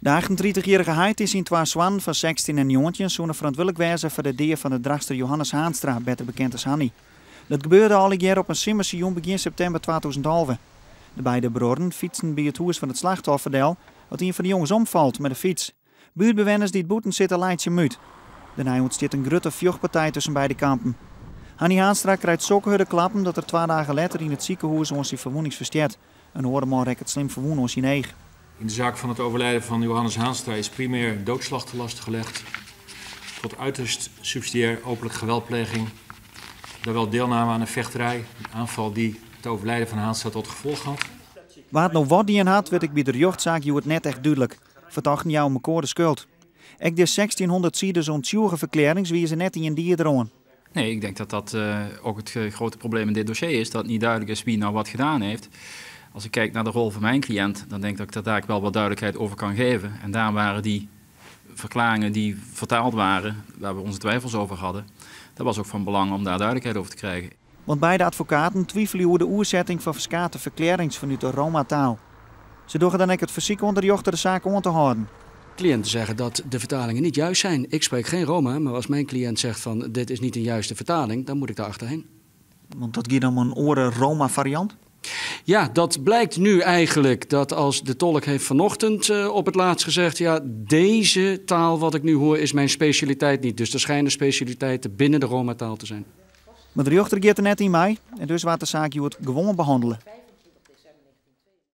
De 38-jarige Heid is in twee zwanen van 16 en jongetje zo'n verantwoordelijk wezen voor de dier van de dragster Johannes Haanstra, beter bekend als Hanny. Dat gebeurde al een jaar op een simmerseizoen begin september 2011. De beide broeren fietsen bij het huis van het slachtofferdeel, wat een van de jongens omvalt met de fiets. Buurtbewoners die het boeten zitten leidt je muut. Daarna ontstaat een grote vechtpartij tussen beide kampen. Hanny Haanstra krijgt zulke harde klappen dat er 2 dagen later in het ziekenhuis ons zijn verwoning versteert. Een hoordeman rekt het slim verwoen ons in eigen. In de zaak van het overlijden van Johannes Haanstra is primair doodslag te lasten gelegd. Tot uiterst subsidiair openlijk geweldpleging. Daar wel deelname aan een vechterij, een aanval die het overlijden van Haanstra tot gevolg had. Waar het nou wat die in had, werd ik bij de rechtszaak het net echt duidelijk. Verdachten jou mekaar de schuld. Ik de 1600 zieden zo'n tjoege verklarings wie ze net in een dier dromen. Nee, ik denk dat dat ook het grote probleem in dit dossier is. Dat het niet duidelijk is wie nou wat gedaan heeft. Als ik kijk naar de rol van mijn cliënt, dan denk ik dat ik daar wel wat duidelijkheid over kan geven. En daar waren die verklaringen die vertaald waren, waar we onze twijfels over hadden. Dat was ook van belang om daar duidelijkheid over te krijgen. Want beide advocaten twijfelen over de oerzetting van verschillende verklarings vanuit de Roma-taal. Ze doen dan ook het verzieken onder de jochter de zaak aan te houden. Cliënten zeggen dat de vertalingen niet juist zijn. Ik spreek geen Roma, maar als mijn cliënt zegt van dit is niet een juiste vertaling, dan moet ik daar achterheen. Want dat gaat dan een oren Roma-variant? Ja, dat blijkt nu eigenlijk dat als de tolk heeft vanochtend op het laatst gezegd, ja, deze taal wat ik nu hoor is mijn specialiteit niet. Dus er schijnen specialiteiten binnen de Roma-taal te zijn. Maar de rechter gaat er net in mee en dus wordt de zaak gewoon behandelen.